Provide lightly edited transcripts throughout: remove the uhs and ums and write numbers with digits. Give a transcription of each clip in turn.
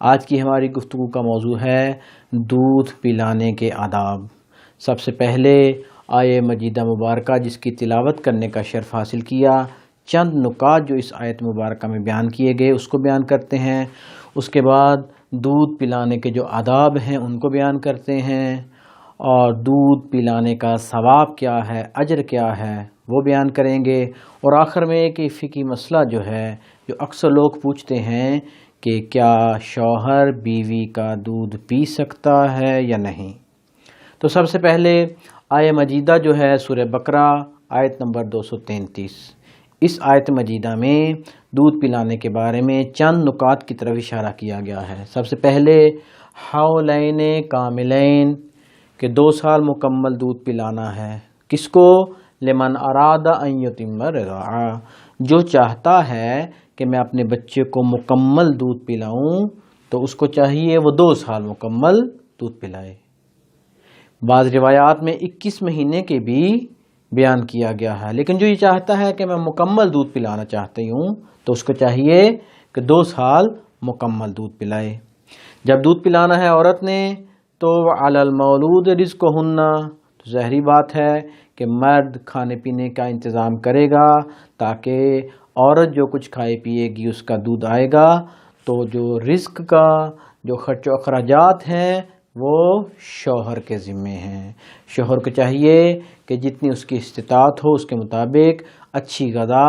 آج کی ہماری گفتگو کا موضوع ہے دودھ پلانے کے آداب۔ سب سے پہلے آیہ مجیدہ مبارکہ جس کی تلاوت کرنے کا شرف حاصل کیا، چند نکات جو اس آیت مبارکہ میں بیان کیے گئے اس کو بیان کرتے ہیں۔ اس کے بعد دودھ پلانے کے جو آداب ہیں ان کو بیان کرتے ہیں، اور دودھ پلانے کا ثواب کیا ہے، اجر کیا ہے وہ بیان کریں گے، اور آخر میں ایک فقہی مسئلہ جو ہے جو اکثر لوگ پوچھتے ہیں کہ کیا شوہر بیوی کا دودھ پی سکتا ہے یا نہیں۔ تو سب سے پہلے آیہ مجیدہ جو ہے سورہ بقرہ آیت نمبر 233، اس آیت مجیدہ میں دودھ پلانے کے بارے میں چند نکات کی طرف اشارہ کیا گیا ہے۔ سب سے پہلے حولین کاملین، کہ 2 سال مکمل دودھ پلانا ہے۔ کس کو؟ لمن اراد ان یتم الرضاعہ، جو چاہتا ہے کہ میں اپنے بچے کو مکمل دودھ پلاؤں تو اس کو چاہیے وہ 2 سال مکمل دودھ پلائے۔ بعض روایات میں 21 مہینے کے بھی بیان کیا گیا ہے، لیکن جو یہ چاہتا ہے کہ میں مکمل دودھ پلانا چاہتی ہوں تو اس کو چاہیے کہ 2 سال مکمل دودھ پلائے۔ جب دودھ پلانا ہے عورت نے تو علی المولود رزقہن، تو ظاہری بات ہے کہ مرد کھانے پینے کا انتظام کرے گا تاکہ عورت جو کچھ کھائے پیے گی اس کا دودھ آئے گا، تو جو رزق کا جو خرچ و اخراجات ہیں وہ شوہر کے ذمے ہیں۔ شوہر کو چاہیے کہ جتنی اس کی استطاعت ہو اس کے مطابق اچھی غذا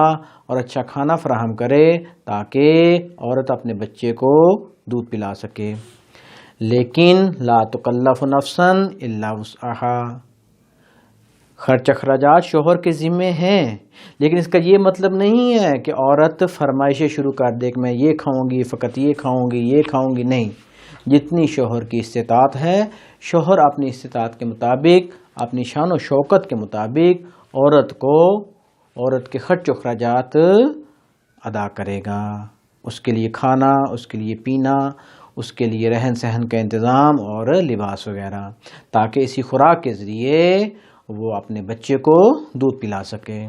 اور اچھا کھانا فراہم کرے تاکہ عورت اپنے بچے کو دودھ پلا سکے۔ لیکن لا تکلف نفسا الا وسعہا، خرچ اخراجات شوہر کے ذمے ہیں، لیکن اس کا یہ مطلب نہیں ہے کہ عورت فرمائشیں شروع کر دے کہ میں یہ کھاؤں گی، فقط یہ کھاؤں گی، یہ کھاؤں گی۔ نہیں، جتنی شوہر کی استطاعت ہے شوہر اپنی استطاعت کے مطابق، اپنی شان و شوکت کے مطابق عورت کے خرچ و اخراجات ادا کرے گا۔ اس کے لیے کھانا، اس کے لیے پینا، اس کے لیے رہن سہن کا انتظام اور لباس وغیرہ، تاکہ اسی خوراک کے ذریعے وہ اپنے بچے کو دودھ پلا سکے۔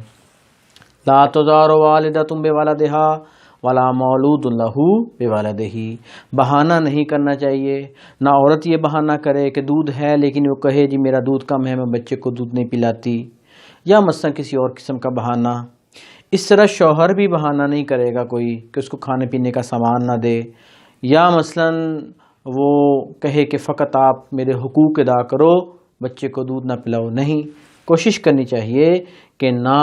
لا تضار والدۃ بولدہا ولا مولود لہ بولدہ، بہانہ نہیں کرنا چاہیے۔ نہ عورت یہ بہانہ کرے کہ دودھ ہے لیکن وہ کہے جی میرا دودھ کم ہے، میں بچے کو دودھ نہیں پلاتی، یا مثلا کسی اور قسم کا بہانہ۔ اس طرح شوہر بھی بہانہ نہیں کرے گا کوئی کہ اس کو کھانے پینے کا سامان نہ دے، یا مثلا وہ کہے کہ فقط آپ میرے حقوق ادا کرو، بچے کو دودھ نہ پلاؤ۔ نہیں، کوشش کرنی چاہیے کہ نہ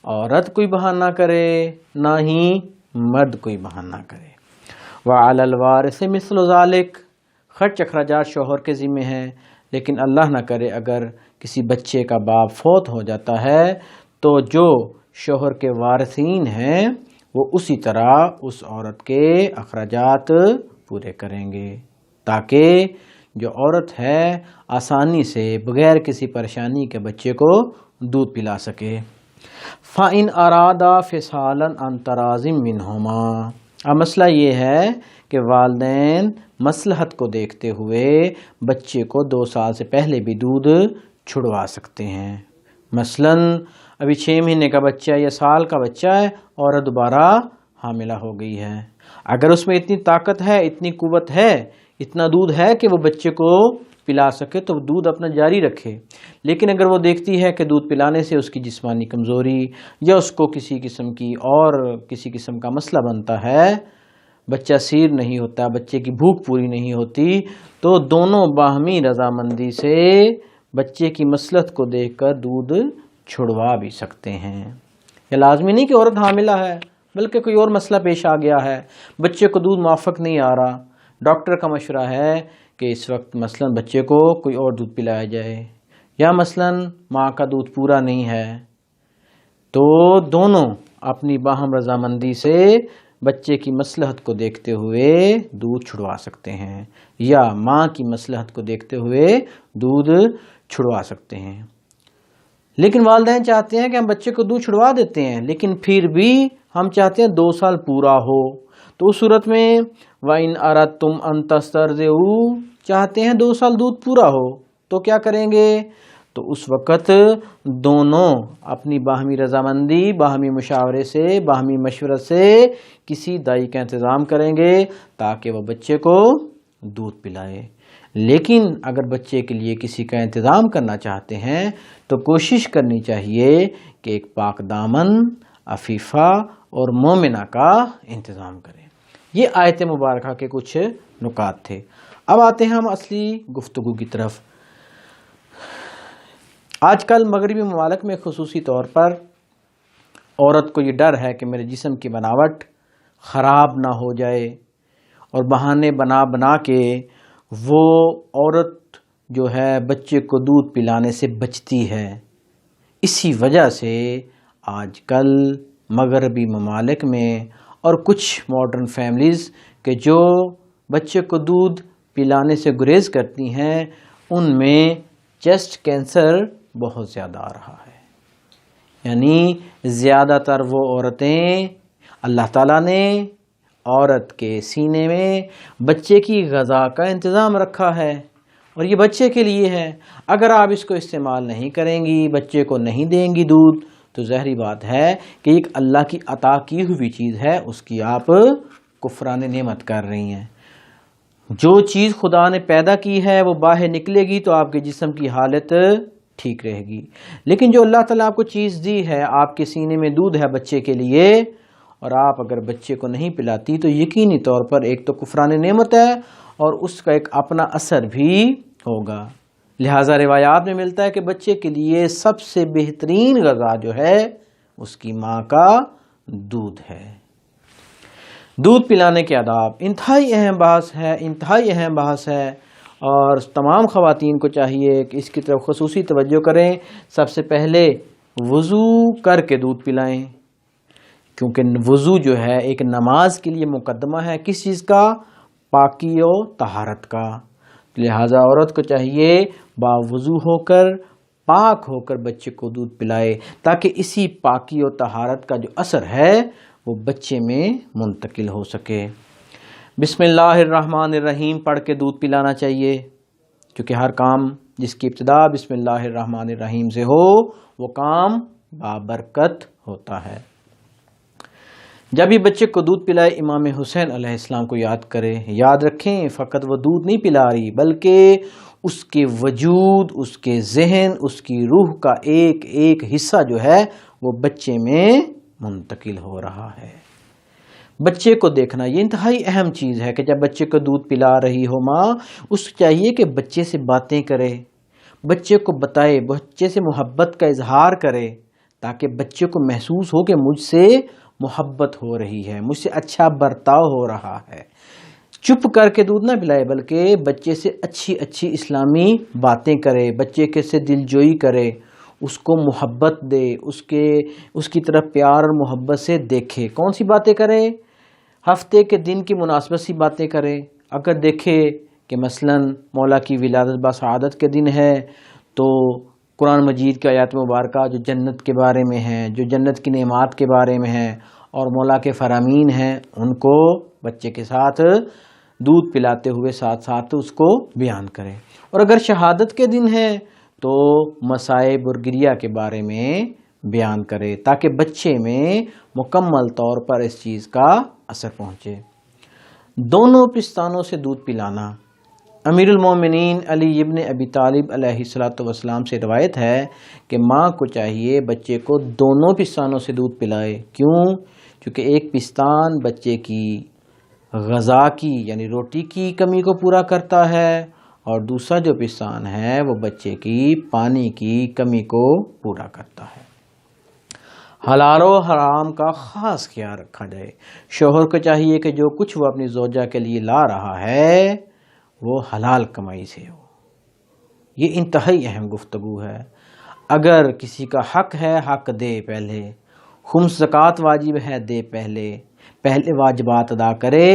عورت کوئی بہانہ کرے نہ ہی مرد کوئی بہانہ کرے۔ وعلی الوارث مثل ذلک، خرچ اخراجات شوہر کے ذمے ہیں، لیکن اللہ نہ کرے اگر کسی بچے کا باپ فوت ہو جاتا ہے تو جو شوہر کے وارثین ہیں وہ اسی طرح اس عورت کے اخراجات پورے کریں گے، تاکہ جو عورت ہے آسانی سے بغیر کسی پریشانی کے بچے کو دودھ پلا سکے۔ فَإِنْ أَرَادَا فِصَالًا عَنْ تَرَاضٍ مِّنْهُمَا، اب مسئلہ یہ ہے کہ والدین مصلحت کو دیکھتے ہوئے بچے کو 2 سال سے پہلے بھی دودھ چھڑوا سکتے ہیں۔ مثلا ابھی 6 مہینے کا بچہ یا سال کا بچہ ہے اور دوبارہ حاملہ ہو گئی ہے، اگر اس میں اتنی طاقت ہے، اتنی قوت ہے، اتنا دودھ ہے کہ وہ بچے کو پلا سکے تو دودھ اپنا جاری رکھے۔ لیکن اگر وہ دیکھتی ہے کہ دودھ پلانے سے اس کی جسمانی کمزوری یا اس کو کسی قسم کا مسئلہ بنتا ہے، بچہ سیر نہیں ہوتا، بچے کی بھوک پوری نہیں ہوتی، تو دونوں باہمی رضامندی سے بچے کی مصلحت کو دیکھ کر دودھ چھڑوا بھی سکتے ہیں۔ یہ لازمی نہیں کہ عورت حاملہ ہے، بلکہ کوئی اور مسئلہ پیش آ گیا ہے، بچے کو دودھ موافق نہیں آ رہا، ڈاکٹر کا مشورہ ہے کہ اس وقت مثلا بچے کو کوئی اور دودھ پلایا جائے، یا مثلا ماں کا دودھ پورا نہیں ہے، تو دونوں اپنی باہم رضامندی سے بچے کی مصلحت کو دیکھتے ہوئے دودھ چھڑوا سکتے ہیں، یا ماں کی مصلحت کو دیکھتے ہوئے دودھ چھڑوا سکتے ہیں۔ لیکن والدین چاہتے ہیں کہ ہم بچے کو دودھ چھڑوا دیتے ہیں، لیکن پھر بھی ہم چاہتے ہیں 2 سال پورا ہو، تو اس صورت میں وَإِنْ أَرَدْتُمْ أَنْ تَسْتَرْضِعُوا، چاہتے ہیں 2 سال دودھ پورا ہو تو کیا کریں گے؟ تو اس وقت دونوں اپنی باہمی رضامندی، باہمی مشاورے سے، باہمی مشورت سے کسی دائی کا انتظام کریں گے تاکہ وہ بچے کو دودھ پلائے۔ لیکن اگر بچے کے لیے کسی کا انتظام کرنا چاہتے ہیں تو کوشش کرنی چاہیے کہ ایک پاک دامن، عفیفہ اور مومنہ کا انتظام کریں۔ یہ آیت مبارکہ کے کچھ نکات تھے۔ اب آتے ہیں ہم اصلی گفتگو کی طرف۔ آج کل مغربی ممالک میں خصوصی طور پر عورت کو یہ ڈر ہے کہ میرے جسم کی بناوٹ خراب نہ ہو جائے، اور بہانے بنا بنا کے وہ عورت جو ہے بچے کو دودھ پلانے سے بچتی ہے۔ اسی وجہ سے آج کل مغربی ممالک میں اور کچھ ماڈرن فیملیز کہ جو بچے کو دودھ پلانے سے گریز کرتی ہیں، ان میں چیسٹ کینسر بہت زیادہ آ رہا ہے۔ یعنی زیادہ تر وہ عورتیں، اللہ تعالیٰ نے عورت کے سینے میں بچے کی غذا کا انتظام رکھا ہے، اور یہ بچے کے لیے ہے۔ اگر آپ اس کو استعمال نہیں کریں گی، بچے کو نہیں دیں گی دودھ، تو ظاہری بات ہے کہ ایک اللہ کی عطا کی ہوئی چیز ہے، اس کی آپ کفران نعمت کر رہی ہیں۔ جو چیز خدا نے پیدا کی ہے وہ باہر نکلے گی تو آپ کے جسم کی حالت ٹھیک رہے گی، لیکن جو اللہ تعالیٰ آپ کو چیز دی ہے، آپ کے سینے میں دودھ ہے بچے کے لیے، اور آپ اگر بچے کو نہیں پلاتی تو یقینی طور پر ایک تو کفران نعمت ہے اور اس کا ایک اپنا اثر بھی ہوگا۔ لہٰذا روایات میں ملتا ہے کہ بچے کے لیے سب سے بہترین غذا جو ہے اس کی ماں کا دودھ ہے۔ دودھ پلانے کے آداب انتہائی اہم بحث ہے، اور تمام خواتین کو چاہیے کہ اس کی طرف خصوصی توجہ کریں۔ سب سے پہلے وضو کر کے دودھ پلائیں، کیونکہ وضو جو ہے ایک نماز کے لیے مقدمہ ہے۔ کس چیز کا؟ پاکی و طہارت کا۔ لہٰذا عورت کو چاہیے باوضو ہو کر، پاک ہو کر بچے کو دودھ پلائے، تاکہ اسی پاکی و طہارت کا جو اثر ہے وہ بچے میں منتقل ہو سکے۔ بسم اللہ الرحمن الرحیم پڑھ کے دودھ پلانا چاہیے، کیونکہ ہر کام جس کی ابتدا بسم اللہ الرحمن الرحیم سے ہو وہ کام بابرکت ہوتا ہے۔ جب بھی بچے کو دودھ پلائے امام حسین علیہ السلام کو یاد کرے۔ یاد رکھیں فقط وہ دودھ نہیں پلا رہی، بلکہ اس کے وجود، اس کے ذہن، اس کی روح کا ایک ایک حصہ جو ہے وہ بچے میں منتقل ہو رہا ہے۔ بچے کو دیکھنا یہ انتہائی اہم چیز ہے کہ جب بچے کو دودھ پلا رہی ہو ماں، اس کو چاہیے کہ بچے سے باتیں کرے، بچے کو بتائے، بچے سے محبت کا اظہار کرے، تاکہ بچے کو محسوس ہو کہ مجھ سے محبت ہو رہی ہے، مجھ سے اچھا برتاؤ ہو رہا ہے۔ چپ کر کے دودھ نہ پلائے، بلکہ بچے سے اچھی اچھی اسلامی باتیں کرے، بچے کے سے دل جوئی کرے، اس کو محبت دے، اس کی طرف پیار اور محبت سے دیکھے۔ کون سی باتیں کرے؟ ہفتے کے دن کی مناسبت سی باتیں کرے۔ اگر دیکھے کہ مثلاً مولا کی ولادت بسعادت کے دن ہے تو قرآن مجید کی آیات مبارکہ جو جنت کے بارے میں ہیں، جو جنت کی نعمات کے بارے میں ہیں اور مولا کے فرامین ہیں، ان کو بچے کے ساتھ دودھ پلاتے ہوئے ساتھ ساتھ اس کو بیان کرے۔ اور اگر شہادت کے دن ہے تو مصائب اور گریہ کے بارے میں بیان کرے، تاکہ بچے میں مکمل طور پر اس چیز کا اثر پہنچے۔ دونوں پستانوں سے دودھ پلانا، امیر المومنین علی ابن ابی طالب علیہ السلام سے روایت ہے کہ ماں کو چاہیے بچے کو دونوں پستانوں سے دودھ پلائے۔ کیوں؟ کیونکہ ایک پستان بچے کی غذا کی یعنی روٹی کی کمی کو پورا کرتا ہے، اور دوسرا جو پستان ہے وہ بچے کی پانی کی کمی کو پورا کرتا ہے۔ حلال و حرام کا خاص خیال رکھا جائے۔ شوہر کو چاہیے کہ جو کچھ وہ اپنی زوجہ کے لیے لا رہا ہے وہ حلال کمائی سے ہو۔ یہ انتہائی اہم گفتگو ہے۔ اگر کسی کا حق ہے، حق دے، پہلے خمس زکوٰۃ واجب ہے، دے پہلے واجبات ادا کرے۔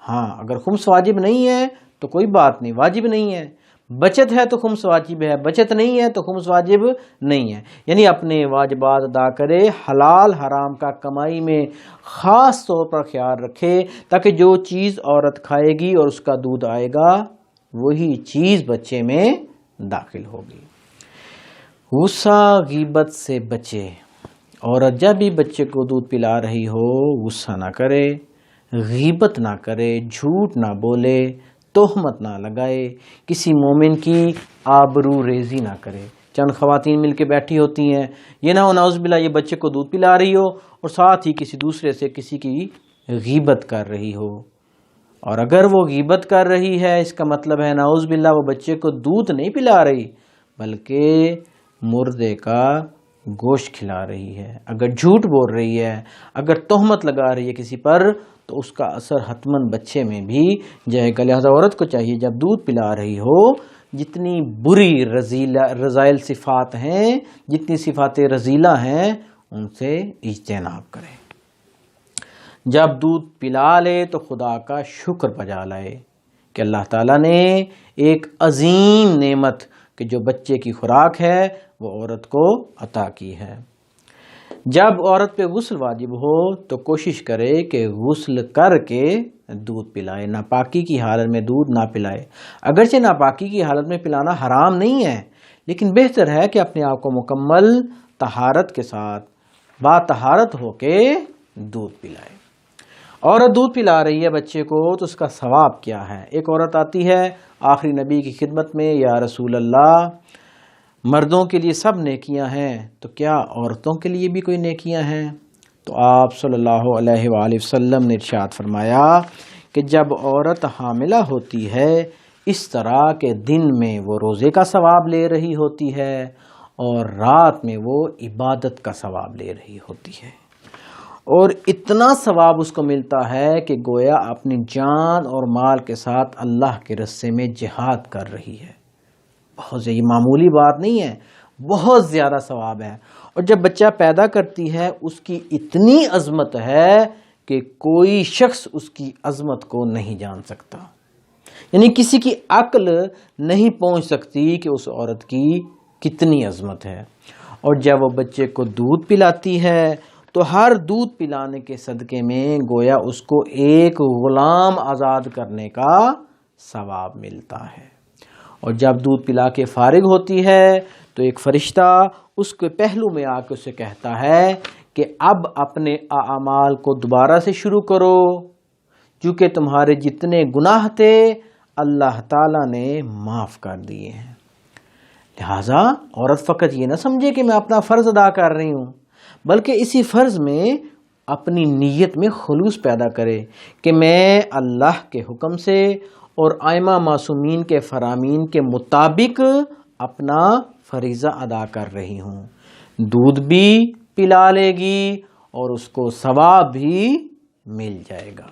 ہاں اگر خمس واجب نہیں ہے تو کوئی بات نہیں، واجب نہیں ہے۔ بچت ہے تو خمس واجب ہے، بچت نہیں ہے تو خمس واجب نہیں ہے۔ یعنی اپنے واجبات ادا کرے، حلال حرام کا کمائی میں خاص طور پر خیال رکھے، تاکہ جو چیز عورت کھائے گی اور اس کا دودھ آئے گا وہی چیز بچے میں داخل ہوگی۔ غصہ غیبت سے بچے. عورت جب بھی بچے کو دودھ پلا رہی ہو غصہ نہ کرے، غیبت نہ کرے، جھوٹ نہ بولے، تہمت نہ لگائے، کسی مومن کی آبرو ریزی نہ کرے. چند خواتین مل کے بیٹھی ہوتی ہیں، یہ نہ ہو نعوذ باللہ یہ بچے کو دودھ پلا رہی ہو اور ساتھ ہی کسی دوسرے سے کسی کی غیبت کر رہی ہو. اور اگر وہ غیبت کر رہی ہے اس کا مطلب ہے نعوذ باللہ وہ بچے کو دودھ نہیں پلا رہی بلکہ مردے کا گوشت کھلا رہی ہے. اگر جھوٹ بول رہی ہے، اگر تہمت لگا رہی ہے کسی پر تو اس کا اثر حتماً بچے میں بھی جائے گا. لہذا عورت کو چاہیے جب دودھ پلا رہی ہو جتنی بری رذائل صفات ہیں، جتنی صفات رذیلہ ہیں ان سے اجتناب کرے. جب دودھ پلا لے تو خدا کا شکر بجا لائے کہ اللہ تعالیٰ نے ایک عظیم نعمت کہ جو بچے کی خوراک ہے وہ عورت کو عطا کی ہے. جب عورت پہ غسل واجب ہو تو کوشش کرے کہ غسل کر کے دودھ پلائے، ناپاکی کی حالت میں دودھ نہ پلائے. اگرچہ ناپاکی کی حالت میں پلانا حرام نہیں ہے لیکن بہتر ہے کہ اپنے آپ کو مکمل طہارت کے ساتھ با طہارت ہو کے دودھ پلائے. عورت دودھ پلا رہی ہے بچے کو تو اس کا ثواب کیا ہے؟ ایک عورت آتی ہے آخری نبی کی خدمت میں، یا رسول اللہ مردوں کے لیے سب نیکیاں ہیں تو کیا عورتوں کے لیے بھی کوئی نیکیاں ہیں؟ تو آپ صلی اللہ علیہ وآلہ وسلم نے ارشاد فرمایا کہ جب عورت حاملہ ہوتی ہے اس طرح کہ دن میں وہ روزے کا ثواب لے رہی ہوتی ہے اور رات میں وہ عبادت کا ثواب لے رہی ہوتی ہے، اور اتنا ثواب اس کو ملتا ہے کہ گویا اپنی جان اور مال کے ساتھ اللہ کے راستے میں جہاد کر رہی ہے. بہت یہ معمولی بات نہیں ہے، بہت زیادہ ثواب ہے. اور جب بچہ پیدا کرتی ہے اس کی اتنی عظمت ہے کہ کوئی شخص اس کی عظمت کو نہیں جان سکتا، یعنی کسی کی عقل نہیں پہنچ سکتی کہ اس عورت کی کتنی عظمت ہے. اور جب وہ بچے کو دودھ پلاتی ہے تو ہر دودھ پلانے کے صدقے میں گویا اس کو ایک غلام آزاد کرنے کا ثواب ملتا ہے. اور جب دودھ پلا کے فارغ ہوتی ہے تو ایک فرشتہ اس کے پہلو میں آ کے اسے کہتا ہے کہ اب اپنے اعمال کو دوبارہ سے شروع کرو کیونکہ تمہارے جتنے گناہ تھے اللہ تعالیٰ نے معاف کر دیے ہیں. لہٰذا عورت فقط یہ نہ سمجھے کہ میں اپنا فرض ادا کر رہی ہوں بلکہ اسی فرض میں اپنی نیت میں خلوص پیدا کرے کہ میں اللہ کے حکم سے اور ائمہ معصومین کے فرامین کے مطابق اپنا فریضہ ادا کر رہی ہوں. دودھ بھی پلا لے گی اور اس کو ثواب بھی مل جائے گا.